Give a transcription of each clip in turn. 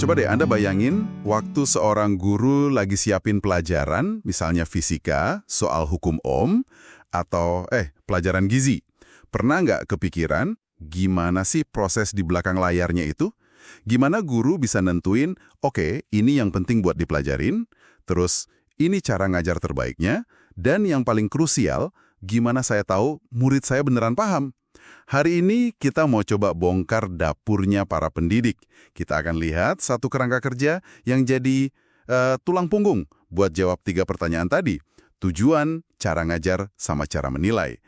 Coba deh Anda bayangin waktu seorang guru lagi siapin pelajaran, misalnya fisika, soal hukum Ohm, atau pelajaran gizi. Pernah nggak kepikiran gimana sih proses di belakang layarnya itu? Gimana guru bisa nentuin, oke, ini yang penting buat dipelajarin, terus ini cara ngajar terbaiknya, dan yang paling krusial, gimana saya tahu murid saya beneran paham? Hari ini kita mau coba bongkar dapurnya para pendidik. Kita akan lihat satu kerangka kerja yang jadi tulang punggung buat jawab 3 pertanyaan tadi. Tujuan, cara ngajar, sama cara menilai.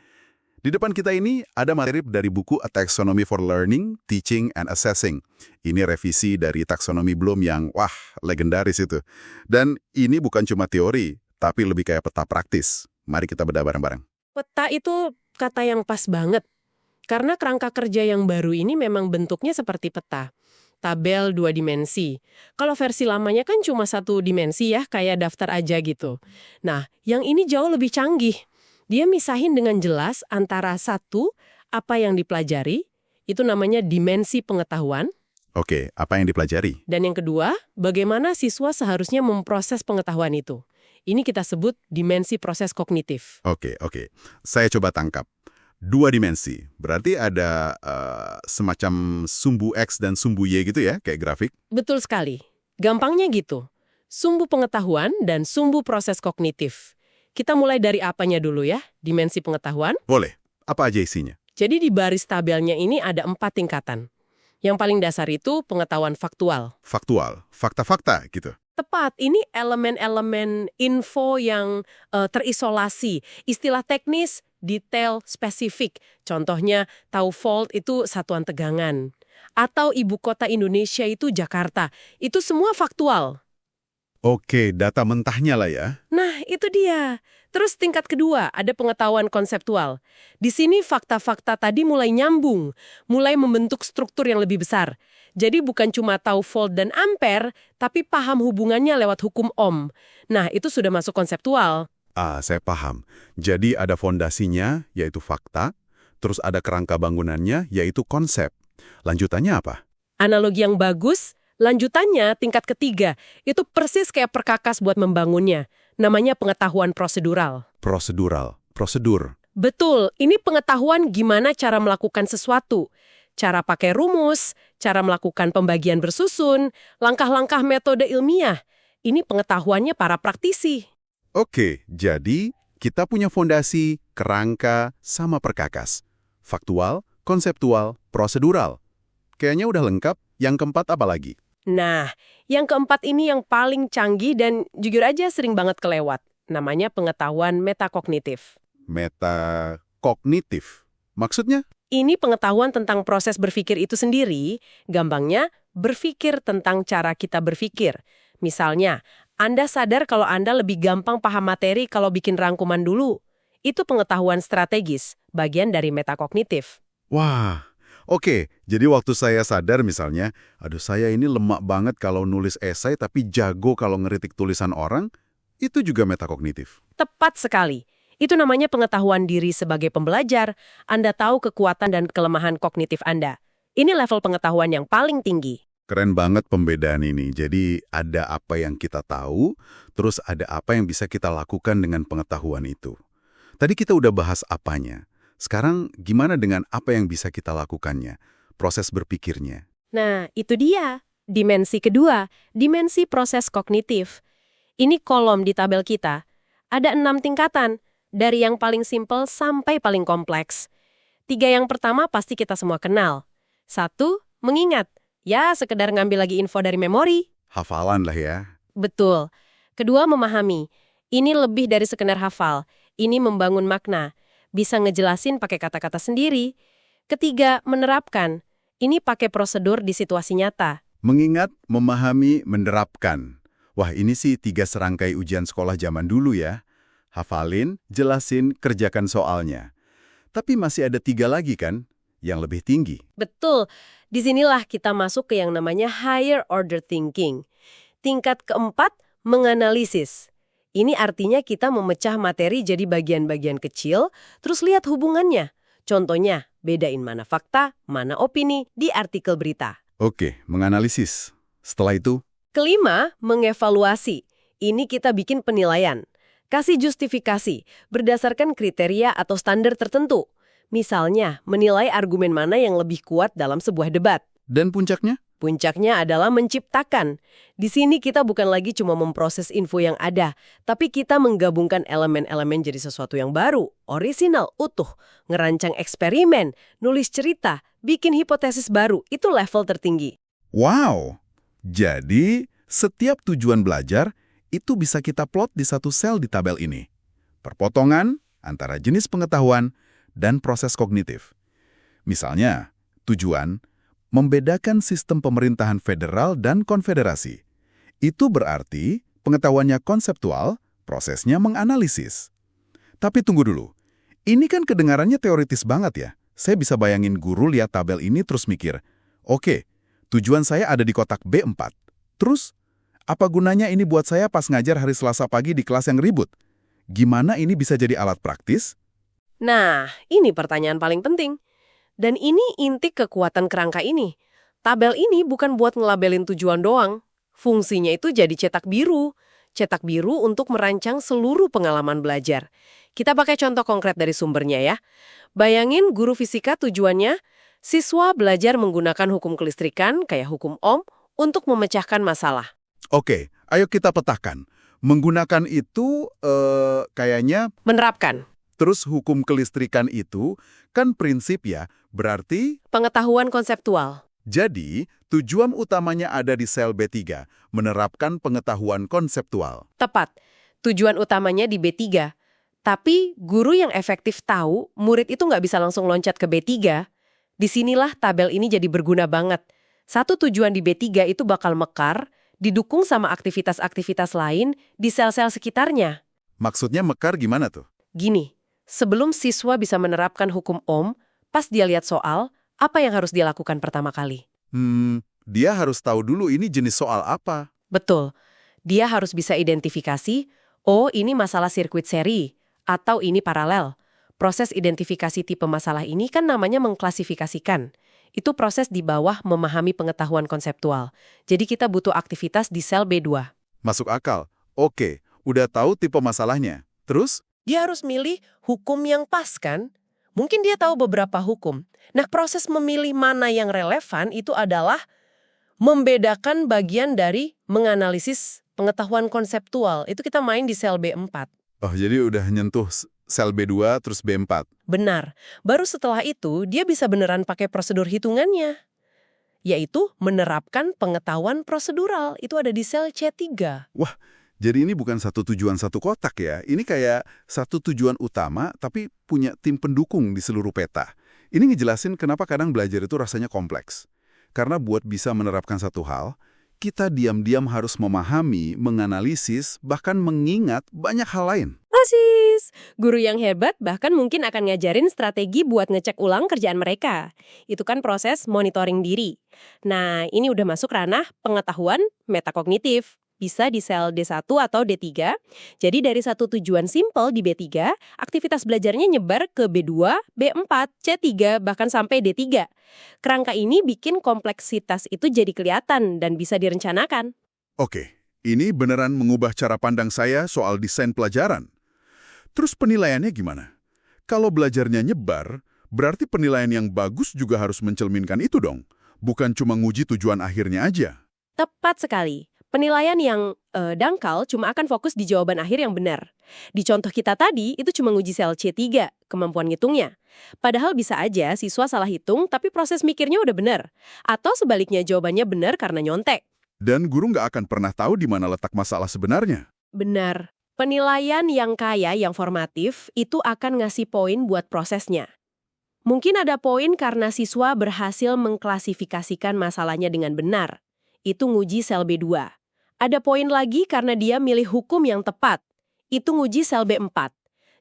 Di depan kita ini ada materi dari buku A Taxonomy for Learning, Teaching, and Assessing. Ini revisi dari taksonomi Bloom yang, legendaris itu. Dan ini bukan cuma teori, tapi lebih kayak peta praktis. Mari kita bedah bareng-bareng. Peta itu kata yang pas banget. Karena kerangka kerja yang baru ini memang bentuknya seperti peta. Tabel 2 dimensi. Kalau versi lamanya kan cuma 1 dimensi ya, kayak daftar aja gitu. Nah, yang ini jauh lebih canggih. Dia misahin dengan jelas antara 1, apa yang dipelajari, itu namanya dimensi pengetahuan. Oke, apa yang dipelajari? Dan yang kedua, bagaimana siswa seharusnya memproses pengetahuan itu. Ini kita sebut dimensi proses kognitif. Oke. Saya coba tangkap. 2 dimensi. Berarti ada semacam sumbu X dan sumbu Y gitu ya, kayak grafik? Betul sekali. Gampangnya gitu. Sumbu pengetahuan dan sumbu proses kognitif. Kita mulai dari apanya dulu ya, dimensi pengetahuan. Boleh. Apa aja isinya? Jadi di baris tabelnya ini ada 4 tingkatan. Yang paling dasar itu pengetahuan faktual. Faktual, fakta-fakta gitu. Tepat, ini elemen-elemen info yang terisolasi. Istilah teknis, detail, spesifik. Contohnya, tahu volt itu satuan tegangan. Atau ibu kota Indonesia itu Jakarta. Itu semua faktual. Oke, data mentahnya lah ya. Nah, itu dia. Terus tingkat kedua, ada pengetahuan konseptual. Di sini fakta-fakta tadi mulai nyambung, mulai membentuk struktur yang lebih besar. Jadi bukan cuma tahu volt dan ampere, tapi paham hubungannya lewat hukum Ohm. Nah, itu sudah masuk konseptual. Saya paham. Jadi ada fondasinya, yaitu fakta, terus ada kerangka bangunannya, yaitu konsep. Lanjutannya apa? Analogi yang bagus, lanjutannya tingkat ketiga, itu persis kayak perkakas buat membangunnya. Namanya pengetahuan prosedural. Prosedur. Betul, ini pengetahuan gimana cara melakukan sesuatu. Cara pakai rumus, cara melakukan pembagian bersusun, langkah-langkah metode ilmiah. Ini pengetahuannya para praktisi. Oke, jadi kita punya fondasi, kerangka, sama perkakas. Faktual, konseptual, prosedural. Kayaknya udah lengkap, yang keempat apa lagi? Nah, yang keempat ini yang paling canggih dan jujur aja sering banget kelewat. Namanya pengetahuan metakognitif. Metakognitif? Maksudnya? Ini pengetahuan tentang proses berpikir itu sendiri, gampangnya berpikir tentang cara kita berpikir. Misalnya, Anda sadar kalau Anda lebih gampang paham materi kalau bikin rangkuman dulu. Itu pengetahuan strategis, bagian dari metakognitif. Wah, oke. Jadi waktu saya sadar misalnya, saya ini lemak banget kalau nulis esai tapi jago kalau ngeritik tulisan orang, itu juga metakognitif. Tepat sekali. Itu namanya pengetahuan diri sebagai pembelajar. Anda tahu kekuatan dan kelemahan kognitif Anda. Ini level pengetahuan yang paling tinggi. Keren banget pembedaan ini. Jadi ada apa yang kita tahu, terus ada apa yang bisa kita lakukan dengan pengetahuan itu. Tadi kita udah bahas apanya. Sekarang gimana dengan apa yang bisa kita lakukannya? Proses berpikirnya. Nah, itu dia. Dimensi kedua, dimensi proses kognitif. Ini kolom di tabel kita. Ada 6 tingkatan. Dari yang paling simpel sampai paling kompleks. 3 yang pertama pasti kita semua kenal. 1, mengingat. Ya, sekedar ngambil lagi info dari memori. Hafalan lah ya. Betul. Kedua, memahami. Ini lebih dari sekedar hafal. Ini membangun makna. Bisa ngejelasin pakai kata-kata sendiri. Ketiga, menerapkan. Ini pakai prosedur di situasi nyata. Mengingat, memahami, menerapkan. Wah, ini sih 3 serangkai ujian sekolah zaman dulu ya. Hafalin, jelasin, kerjakan soalnya. Tapi masih ada 3 lagi kan, yang lebih tinggi. Betul. Disinilah kita masuk ke yang namanya higher order thinking. Tingkat keempat, menganalisis. Ini artinya kita memecah materi jadi bagian-bagian kecil, terus lihat hubungannya. Contohnya, bedain mana fakta, mana opini di artikel berita. Oke, menganalisis. Setelah itu, Kelima, mengevaluasi. Ini kita bikin penilaian. Kasih justifikasi berdasarkan kriteria atau standar tertentu. Misalnya, menilai argumen mana yang lebih kuat dalam sebuah debat. dan puncaknya? Puncaknya adalah menciptakan. Di sini kita bukan lagi cuma memproses info yang ada, tapi kita menggabungkan elemen-elemen jadi sesuatu yang baru, orisinal, utuh, ngerancang eksperimen, nulis cerita, bikin hipotesis baru. Itu level tertinggi. Wow! Jadi, setiap tujuan belajar itu bisa kita plot di satu sel di tabel ini. Perpotongan antara jenis pengetahuan dan proses kognitif. Misalnya, tujuan membedakan sistem pemerintahan federal dan konfederasi. Itu berarti pengetahuannya konseptual, prosesnya menganalisis. Tapi tunggu dulu, ini kan kedengarannya teoritis banget ya. Saya bisa bayangin guru lihat tabel ini terus mikir, oke, tujuan saya ada di kotak B4. Terus, apa gunanya ini buat saya pas ngajar hari Selasa pagi di kelas yang ribut? Gimana ini bisa jadi alat praktis? Nah, ini pertanyaan paling penting. Dan ini inti kekuatan kerangka ini. Tabel ini bukan buat ngelabelin tujuan doang. Fungsinya itu jadi cetak biru. Cetak biru untuk merancang seluruh pengalaman belajar. Kita pakai contoh konkret dari sumbernya ya. Bayangin guru fisika tujuannya, siswa belajar menggunakan hukum kelistrikan, kayak hukum Ohm, untuk memecahkan masalah. Oke, ayo kita petakan. Menggunakan itu kayaknya, Menerapkan. terus hukum kelistrikan itu kan prinsip ya, berarti Pengetahuan konseptual. jadi tujuan utamanya ada di sel B3, menerapkan pengetahuan konseptual. Tepat. Tujuan utamanya di B3. Tapi guru yang efektif tahu murid itu nggak bisa langsung loncat ke B3. Disinilah tabel ini jadi berguna banget. Satu tujuan di B3 itu bakal mekar, didukung sama aktivitas-aktivitas lain di sel-sel sekitarnya. Maksudnya mekar gimana tuh? Gini, sebelum siswa bisa menerapkan hukum Ohm, pas dia lihat soal, apa yang harus dia lakukan pertama kali? Dia harus tahu dulu ini jenis soal apa. Betul. Dia harus bisa identifikasi, oh ini masalah sirkuit seri, atau ini paralel. Proses identifikasi tipe masalah ini kan namanya mengklasifikasikan. Itu proses di bawah memahami pengetahuan konseptual. Jadi kita butuh aktivitas di sel B2. Masuk akal. Oke, udah tahu tipe masalahnya. Terus? Dia harus milih hukum yang pas kan? Mungkin dia tahu beberapa hukum. Nah, proses memilih mana yang relevan itu adalah membedakan bagian dari menganalisis pengetahuan konseptual. Itu kita main di sel B4. Oh, jadi udah nyentuh sel B2 terus B4. Benar. Baru setelah itu, dia bisa beneran pakai prosedur hitungannya. Yaitu menerapkan pengetahuan prosedural. Itu ada di sel C3. Wah, jadi ini bukan satu tujuan satu kotak ya. Ini kayak satu tujuan utama tapi punya tim pendukung di seluruh peta. Ini ngejelasin kenapa kadang belajar itu rasanya kompleks. Karena buat bisa menerapkan satu hal, kita diam-diam harus memahami, menganalisis, bahkan mengingat banyak hal lain. Persis. Guru yang hebat bahkan mungkin akan ngajarin strategi buat ngecek ulang kerjaan mereka. Itu kan proses monitoring diri. Nah, ini udah masuk ranah pengetahuan metakognitif. Bisa di sel D1 atau D3. Jadi dari satu tujuan simpel di B3, aktivitas belajarnya nyebar ke B2, B4, C3, bahkan sampai D3. Kerangka ini bikin kompleksitas itu jadi kelihatan dan bisa direncanakan. Oke, ini beneran mengubah cara pandang saya soal desain pelajaran. Terus penilaiannya gimana? Kalau belajarnya nyebar, berarti penilaian yang bagus juga harus mencerminkan itu dong. Bukan cuma nguji tujuan akhirnya aja. Tepat sekali. Penilaian yang dangkal cuma akan fokus di jawaban akhir yang benar. Di contoh kita tadi, itu cuma nguji sel C3, kemampuan ngitungnya. Padahal bisa aja siswa salah hitung, tapi proses mikirnya udah benar. Atau sebaliknya jawabannya benar karena nyontek. Dan guru nggak akan pernah tahu di mana letak masalah sebenarnya. Benar. Penilaian yang kaya, yang formatif, itu akan ngasih poin buat prosesnya. Mungkin ada poin karena siswa berhasil mengklasifikasikan masalahnya dengan benar. Itu nguji sel B2. Ada poin lagi karena dia milih hukum yang tepat. Itu nguji sel B4.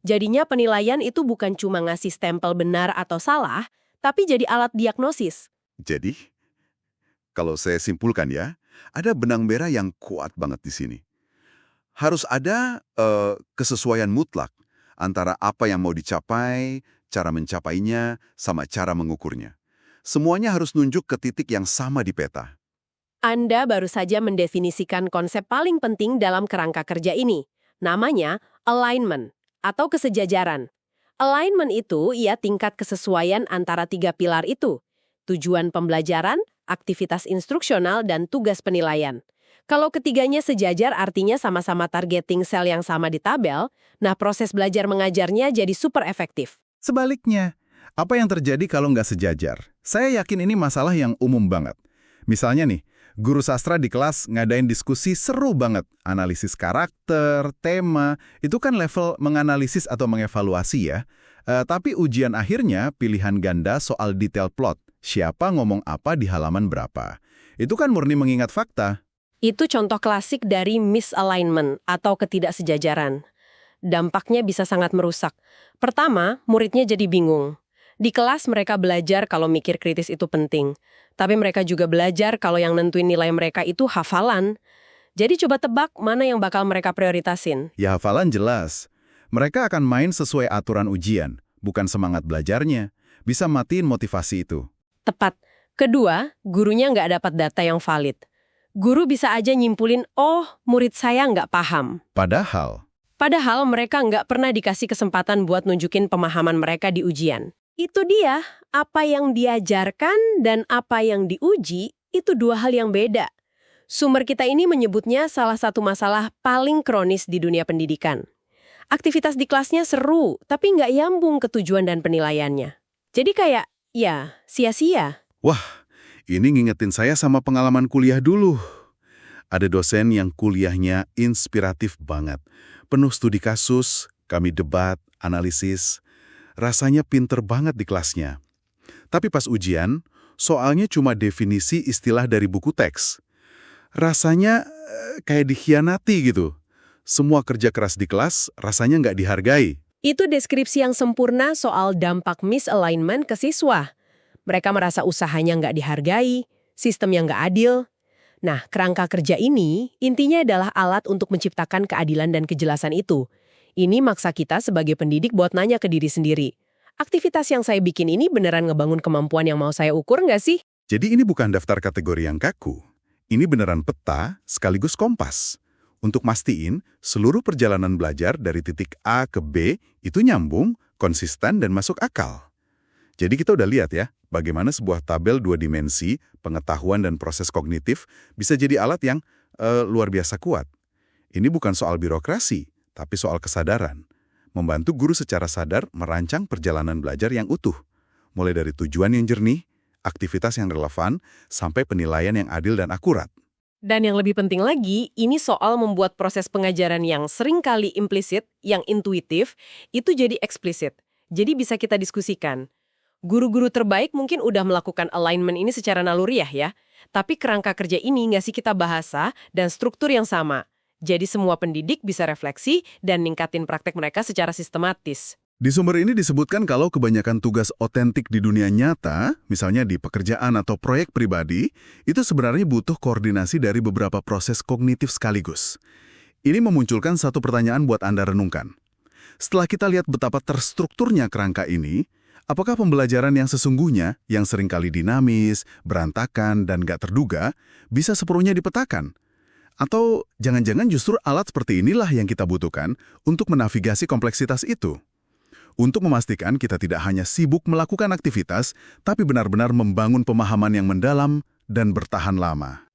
Jadinya penilaian itu bukan cuma ngasih stempel benar atau salah, tapi jadi alat diagnosis. Jadi, kalau saya simpulkan ya, ada benang merah yang kuat banget di sini. Harus ada kesesuaian mutlak antara apa yang mau dicapai, cara mencapainya, sama cara mengukurnya. Semuanya harus nunjuk ke titik yang sama di peta. Anda baru saja mendefinisikan konsep paling penting dalam kerangka kerja ini. Namanya alignment atau kesejajaran. Alignment itu ia tingkat kesesuaian antara 3 pilar itu. Tujuan pembelajaran, aktivitas instruksional, dan tugas penilaian. Kalau ketiganya sejajar artinya sama-sama targeting sel yang sama di tabel, nah proses belajar mengajarnya jadi super efektif. Sebaliknya, apa yang terjadi kalau nggak sejajar? Saya yakin ini masalah yang umum banget. Misalnya nih, guru sastra di kelas ngadain diskusi seru banget. Analisis karakter, tema, itu kan level menganalisis atau mengevaluasi ya. Tapi ujian akhirnya pilihan ganda soal detail plot. Siapa ngomong apa di halaman berapa. Itu kan murni mengingat fakta. Itu contoh klasik dari misalignment atau ketidaksejajaran. Dampaknya bisa sangat merusak. Pertama, muridnya jadi bingung. Di kelas mereka belajar kalau mikir kritis itu penting. Tapi mereka juga belajar kalau yang nentuin nilai mereka itu hafalan. Jadi coba tebak mana yang bakal mereka prioritasin. Ya hafalan jelas. Mereka akan main sesuai aturan ujian, bukan semangat belajarnya. Bisa matiin motivasi itu. Tepat. Kedua, gurunya nggak dapat data yang valid. Guru bisa aja nyimpulin, oh murid saya nggak paham. Padahal mereka nggak pernah dikasih kesempatan buat nunjukin pemahaman mereka di ujian. Itu dia, apa yang diajarkan dan apa yang diuji, itu dua hal yang beda. Sumber kita ini menyebutnya salah satu masalah paling kronis di dunia pendidikan. Aktivitas di kelasnya seru, tapi nggak nyambung ke tujuan dan penilaiannya. Jadi kayak, ya, sia-sia. Wah, ini ngingetin saya sama pengalaman kuliah dulu. Ada dosen yang kuliahnya inspiratif banget. Penuh studi kasus, kami debat, analisis. Rasanya pinter banget di kelasnya. Tapi pas ujian, soalnya cuma definisi istilah dari buku teks. Rasanya kayak dikhianati gitu. Semua kerja keras di kelas rasanya nggak dihargai. Itu deskripsi yang sempurna soal dampak misalignment ke siswa. Mereka merasa usahanya nggak dihargai, sistem yang nggak adil. Nah, kerangka kerja ini intinya adalah alat untuk menciptakan keadilan dan kejelasan itu. Ini maksa kita sebagai pendidik buat nanya ke diri sendiri. Aktivitas yang saya bikin ini beneran ngebangun kemampuan yang mau saya ukur nggak sih? Jadi ini bukan daftar kategori yang kaku. Ini beneran peta sekaligus kompas. Untuk mastiin seluruh perjalanan belajar dari titik A ke B itu nyambung, konsisten, dan masuk akal. Jadi kita udah lihat ya, bagaimana sebuah tabel 2 dimensi, pengetahuan dan proses kognitif bisa jadi alat yang luar biasa kuat. Ini bukan soal birokrasi, tapi soal kesadaran. Membantu guru secara sadar merancang perjalanan belajar yang utuh. Mulai dari tujuan yang jernih, aktivitas yang relevan, sampai penilaian yang adil dan akurat. Dan yang lebih penting lagi, ini soal membuat proses pengajaran yang seringkali implisit, yang intuitif, itu jadi eksplisit. Jadi bisa kita diskusikan. Guru-guru terbaik mungkin udah melakukan alignment ini secara naluriah ya. Tapi kerangka kerja ini ngasih kita bahasa dan struktur yang sama. Jadi semua pendidik bisa refleksi dan ningkatin praktek mereka secara sistematis. Di sumber ini disebutkan kalau kebanyakan tugas otentik di dunia nyata, misalnya di pekerjaan atau proyek pribadi, itu sebenarnya butuh koordinasi dari beberapa proses kognitif sekaligus. Ini memunculkan satu pertanyaan buat Anda renungkan. Setelah kita lihat betapa terstrukturnya kerangka ini, apakah pembelajaran yang sesungguhnya, yang seringkali dinamis, berantakan, dan gak terduga, bisa sepenuhnya dipetakan? Atau jangan-jangan justru alat seperti inilah yang kita butuhkan untuk menavigasi kompleksitas itu? Untuk memastikan kita tidak hanya sibuk melakukan aktivitas, tapi benar-benar membangun pemahaman yang mendalam dan bertahan lama.